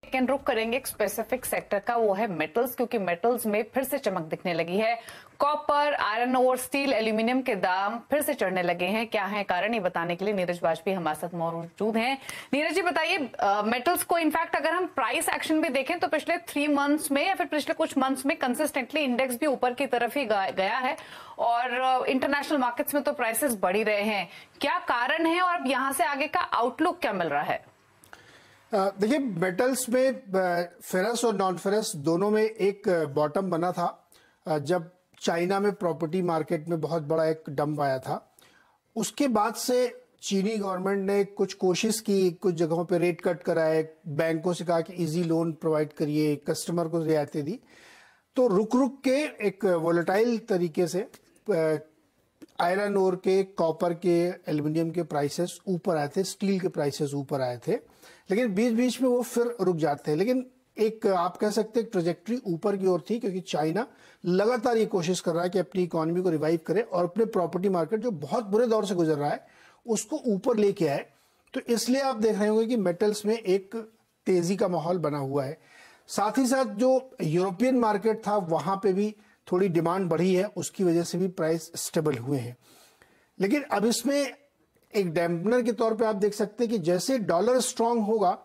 लेकिन रुक करेंगे एक स्पेसिफिक सेक्टर का, वो है मेटल्स, क्योंकि मेटल्स में फिर से चमक दिखने लगी है। Copper, iron ore, steel, aluminium के दाम फिर से चढ़ने लगे हैं। क्या है कारण, ये बताने के लिए नीरज वाजपेयी हमारे साथ मौजूद हैं। नीरज जी बताइए, मेटल्स को इनफैक्ट अगर हम प्राइस एक्शन भी देखें तो पिछले 3 मंथ्स में या फिर पिछले कुछ मंथ्स में कंसिस्टेंटली इंडेक्स भी ऊपर की तरफ ही गया है और इंटरनेशनल मार्केट्स में तो प्राइसेस बढ़ ही रहे हैं। क्या कारण है और अब यहां से आगे का आउटलुक क्या मिल रहा है? देखिए, मेटल्स में फेरस और नॉन फेरस दोनों में एक बॉटम बना था जब चाइना में प्रॉपर्टी मार्केट में बहुत बड़ा एक डंप आया था। उसके बाद से चीनी गवर्नमेंट ने कुछ कोशिश की, कुछ जगहों पे रेट कट कराए, बैंकों से कहा कि इजी लोन प्रोवाइड करिए, कस्टमर को रियायतें दी। तो रुक रुक के एक वोलेटाइल तरीके से आयरन ओर के, कॉपर के, एल्युमिनियम के प्राइसेस ऊपर आए थे, स्टील के प्राइसेस ऊपर आए थे, लेकिन बीच बीच में वो फिर रुक जाते हैं। लेकिन एक आप कह सकते हैं ट्रेजेक्ट्री ऊपर की ओर थी, क्योंकि चाइना लगातार ये कोशिश कर रहा है कि अपनी इकोनॉमी को रिवाइव करे और अपने प्रॉपर्टी मार्केट जो बहुत बुरे दौर से गुजर रहा है उसको ऊपर लेके आए। तो इसलिए आप देख रहे होंगे कि मेटल्स में एक तेजी का माहौल बना हुआ है। साथ ही साथ जो यूरोपियन मार्केट था वहां पे भी थोड़ी डिमांड बढ़ी है, उसकी वजह से भी प्राइस स्टेबल हुए हैं। लेकिन अब इसमें एक डैम्पनर के तौर पे आप देख सकते हैं कि जैसे डॉलर स्ट्रांग होगा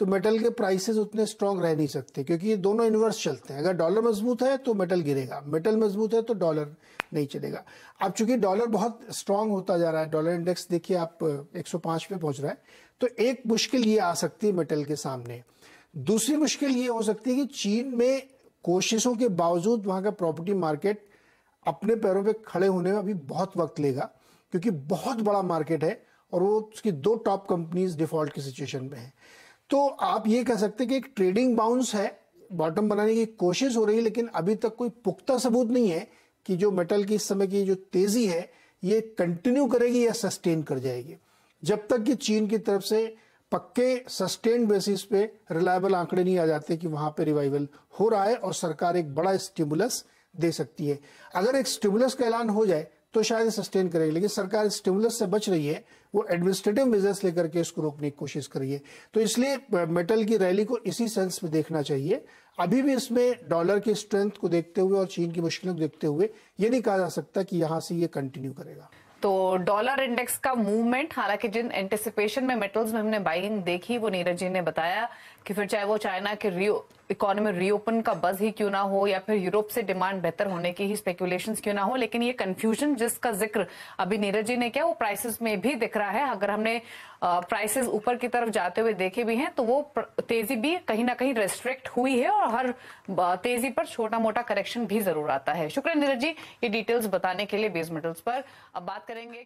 तो मेटल के प्राइसेस उतने स्ट्रांग रह नहीं सकते, क्योंकि ये दोनों इन्वर्स चलते हैं। अगर डॉलर मजबूत है तो मेटल गिरेगा, मेटल मजबूत है तो डॉलर नहीं चलेगा। अब चूंकि डॉलर बहुत स्ट्रांग होता जा रहा है, डॉलर इंडेक्स देखिए आप 105 पे पहुंच रहा है, तो एक मुश्किल ये आ सकती है मेटल के सामने। दूसरी मुश्किल ये हो सकती है कि चीन में कोशिशों के बावजूद वहां का प्रॉपर्टी मार्केट अपने पैरों पे खड़े होने में अभी बहुत वक्त लेगा, क्योंकि बहुत बड़ा मार्केट है और वो उसकी 2 टॉप कंपनीज डिफॉल्ट की सिचुएशन में है। तो आप ये कह सकते हैं कि एक ट्रेडिंग बाउंस है, बॉटम बनाने की कोशिश हो रही है, लेकिन अभी तक कोई पुख्ता सबूत नहीं है कि जो मेटल की इस समय की जो तेजी है ये कंटिन्यू करेगी या सस्टेन कर जाएगी। जब तक कि चीन की तरफ से पक्के सस्टेन बेसिस पे रिलायबल आंकड़े नहीं आ जाते कि वहां पे रिवाइवल हो रहा है और सरकार एक बड़ा स्टिमुलस दे सकती है। अगर एक स्टिमुलस का ऐलान हो जाए तो शायद सस्टेन करेगी, लेकिन सरकार स्टिमुलस से बच रही है, वो एडमिनिस्ट्रेटिव मेजर्स लेकर के इसको रोकने की कोशिश कर रही है। तो इसलिए मेटल की रैली को इसी सेंस में देखना चाहिए। अभी भी इसमें डॉलर की स्ट्रेंथ को देखते हुए और चीन की मुश्किलों को देखते हुए ये नहीं कहा जा सकता कि यहां से ये कंटिन्यू करेगा। तो डॉलर इंडेक्स का मूवमेंट, हालांकि जिन एंटिसिपेशन में मेटल्स में हमने बाइंग देखी वो नीरज जी ने बताया कि फिर चाहे वो चाइना के इकोनॉमी रीओपन का बज ही क्यों ना हो या फिर यूरोप से डिमांड बेहतर होने की ही स्पेकुलेशंस क्यों ना हो, लेकिन ये कंफ्यूजन जिसका जिक्र अभी नीरज जी ने किया वो प्राइसेस में भी दिख रहा है। अगर हमने प्राइसेस ऊपर की तरफ जाते हुए देखे भी हैं तो वो तेजी भी कहीं ना कहीं रेस्ट्रिक्ट हुई है और हर तेजी पर छोटा मोटा करेक्शन भी जरूर आता है। शुक्रिया नीरज जी ये डिटेल्स बताने के लिए बेस मेटल्स पर। अब बात करेंगे